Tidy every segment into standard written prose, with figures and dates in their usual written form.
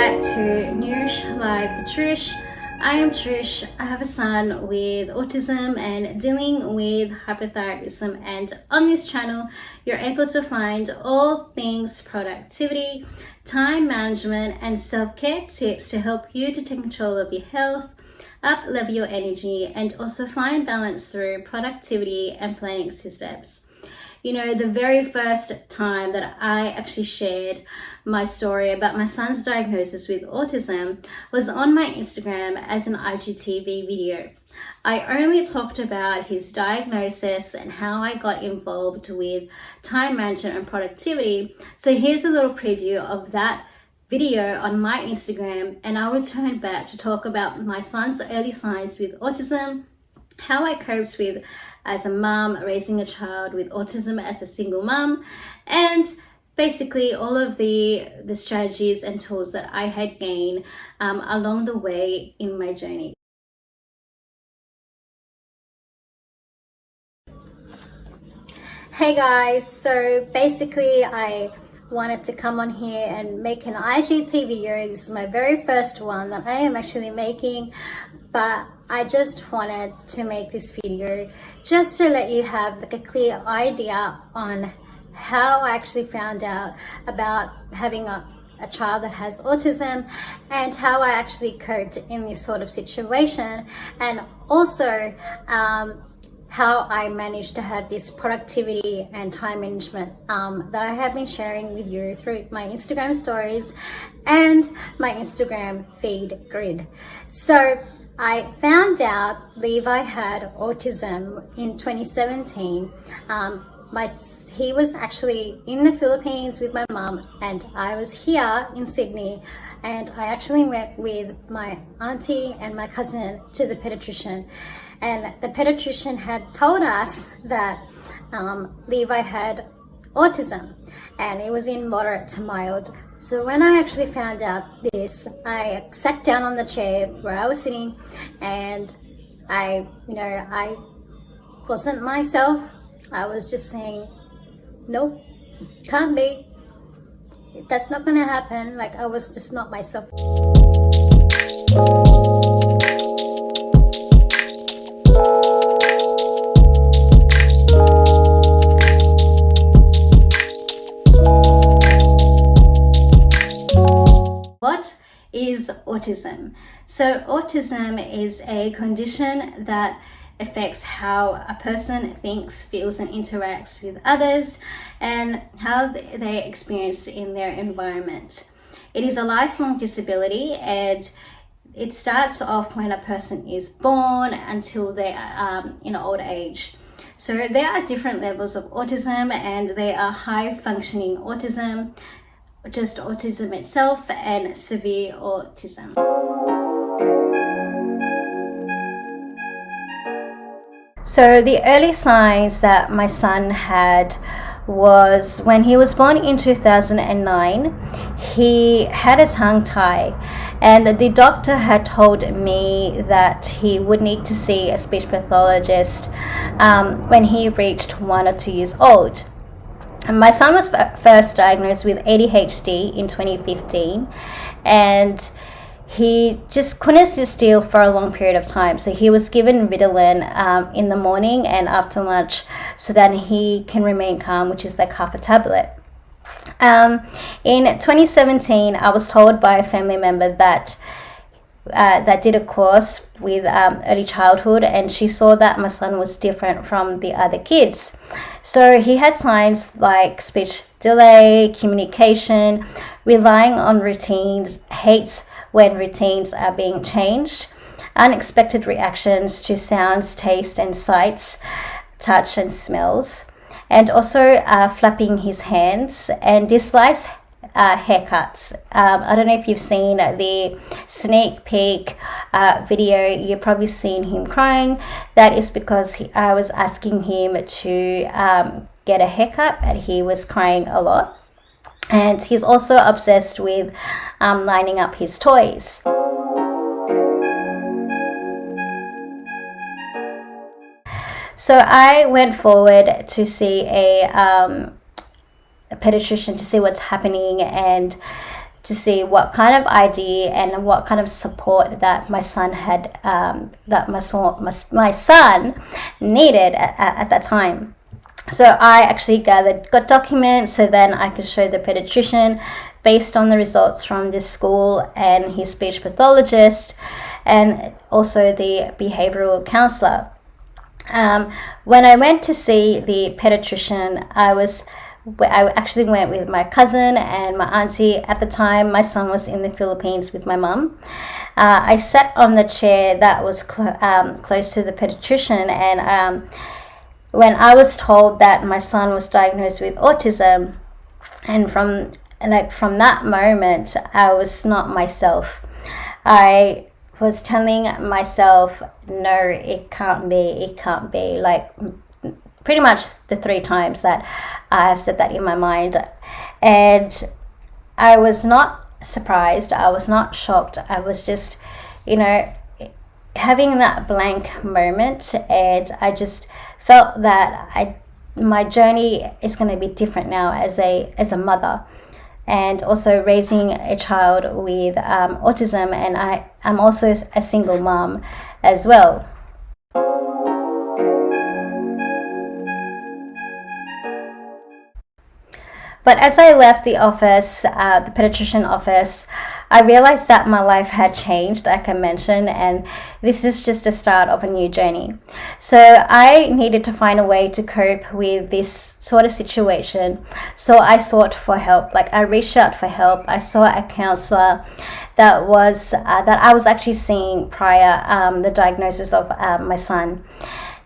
back to Nourished Live with Trish. I am Trish. I have a son with autism and dealing with hypothyroidism, and on this channel you're able to find all things productivity, time management and self-care tips to help you to take control of your health, up-level your energy, and also find balance through productivity and planning systems. You know, the very first time that I actually shared my story about my son's diagnosis with autism was on my Instagram as an IGTV video. I only talked about his diagnosis and how I got involved with time management and productivity. So here's a little preview of that video on my Instagram, and I'll return back to talk about my son's early signs with autism, how I coped with as a mum raising a child with autism as a single mum, and basically all of the strategies and tools that I had gained along the way in my journey. Hey guys, so basically I wanted to come on here and make an IGTV video. This is my very first one that I am actually making, but I just wanted to make this video just to let you have like a clear idea on how I actually found out about having a child that has autism and how I actually coped in this sort of situation, and also how I managed to have this productivity and time management that I have been sharing with you through my Instagram stories and my Instagram feed grid. So I found out Levi had autism in 2017. He was actually in the Philippines with my mum, and I was here in Sydney, and I actually went with my auntie and my cousin to the pediatrician, and the pediatrician had told us that Levi had autism and it was in moderate to mild. So when I actually found out this, I sat down on the chair where I was sitting, and I wasn't myself. I was just saying, nope, can't be. That's not gonna happen. Like, I was just not myself. What is autism? So autism is a condition that affects how a person thinks, feels and interacts with others, and how they experience in their environment. It is a lifelong disability, and it starts off when a person is born until they are in old age. So there are different levels of autism, and they are high functioning autism, just autism itself, and severe autism. So the early signs that my son had was when he was born in 2009. He had a tongue tie, and the doctor had told me that he would need to see a speech pathologist when he reached 1 or 2 years old. My son was first diagnosed with ADHD in 2015, and he just couldn't sit still for a long period of time. So he was given Ritalin in the morning and after lunch so that he can remain calm, which is like half a tablet. In 2017, I was told by a family member that did a course with early childhood, and she saw that my son was different from the other kids. So he had signs like speech delay, communication, relying on routines, hates when routines are being changed, unexpected reactions to sounds, taste and sights, touch and smells, and also flapping his hands, and dislikes haircuts. I don't know if you've seen the sneak peek video. You've probably seen him crying. That is because I was asking him to get a haircut, and he was crying a lot. And he's also obsessed with lining up his toys. So I went forward to see a pediatrician to see what's happening and to see what kind of idea and what kind of support that my son had, that my son needed at that time. So I actually got documents so then I could show the pediatrician based on the results from this school and his speech pathologist and also the behavioral counselor. When I went to see the pediatrician, I actually went with my cousin and my auntie. At the time, my son was in the Philippines with my mum. I sat on the chair that was close to the pediatrician, and when I was told that my son was diagnosed with autism, and from that moment, I was not myself. I was telling myself, no, it can't be, like pretty much the 3 times that I have said that in my mind. And I was not surprised, I was not shocked, I was just, having that blank moment, and I just felt that my journey is going to be different now as a mother, and also raising a child with autism, and I'm also a single mom as well. But as I left the office, the pediatrician office, I realized that my life had changed, like I mentioned, and this is just the start of a new journey. So I needed to find a way to cope with this sort of situation. So I sought for help. Like, I reached out for help. I saw a counselor that I was actually seeing prior the diagnosis of my son.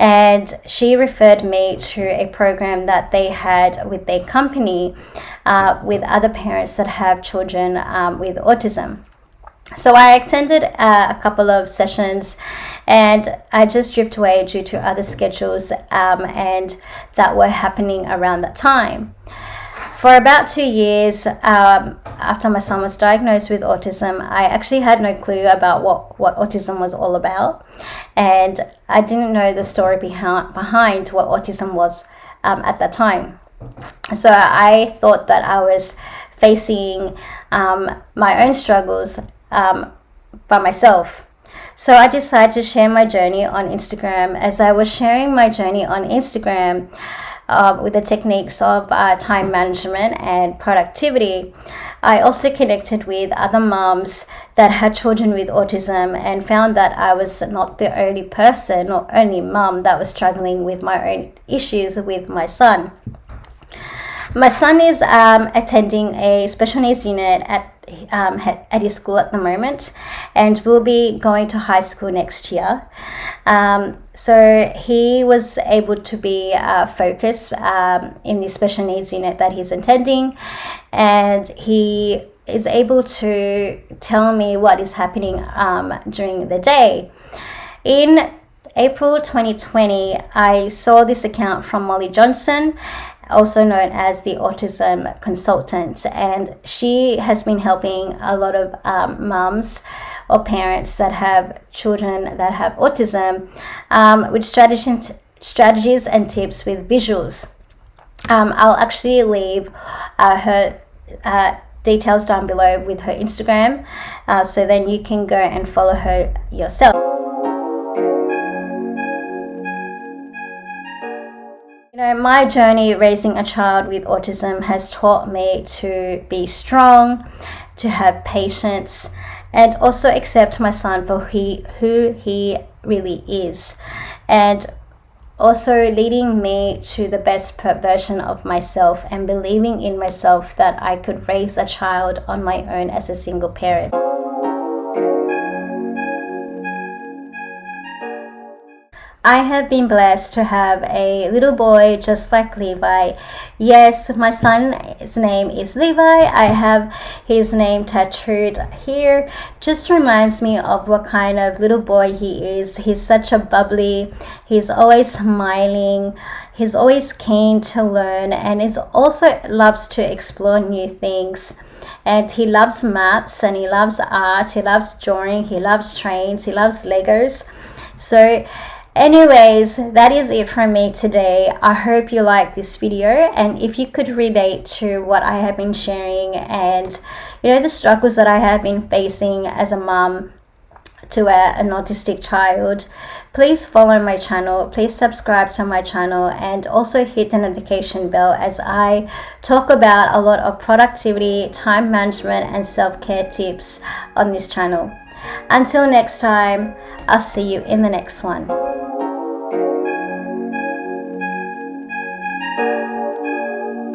And she referred me to a program that they had with their company with other parents that have children with autism. So I attended a couple of sessions, and I just drifted away due to other schedules and that were happening around that time. For about 2 years after my son was diagnosed with autism, I actually had no clue about what autism was all about, and I didn't know the story behind what autism was at that time. So I thought that I was facing my own struggles by myself. So I decided to share my journey on Instagram. As I was sharing my journey on Instagram, with the techniques of time management and productivity, I also connected with other moms that had children with autism, and found that I was not the only person or only mom that was struggling with my own issues with my son. My son is attending a special needs unit at his school at the moment, and will be going to high school next year. So he was able to be focused in the special needs unit that he's attending, and he is able to tell me what is happening during the day. In April 2020, I saw this account from Molly Johnson, also known as the Autism Consultant, and she has been helping a lot of mums or parents that have children that have autism with strategies and tips with visuals. I'll actually leave her details down below with her Instagram, so then you can go and follow her yourself. My journey raising a child with autism has taught me to be strong, to have patience, and also accept my son for who he really is, and also leading me to the best version of myself, and believing in myself that I could raise a child on my own as a single parent. I have been blessed to have a little boy just like Levi. Yes, my son's name is Levi. I have his name tattooed here. Just reminds me of what kind of little boy he is. He's such a bubbly, he's always smiling, he's always keen to learn, and he also loves to explore new things. And he loves maths, and he loves art, he loves drawing, he loves trains, he loves Legos. So anyways, that is it from me today. I hope you like this video, and if you could relate to what I have been sharing, and the struggles that I have been facing as a mom to an autistic child, please follow my channel, please subscribe to my channel, and also hit the notification bell, as I talk about a lot of productivity, time management, and self-care tips on this channel. Until next time, I'll see you in the next one.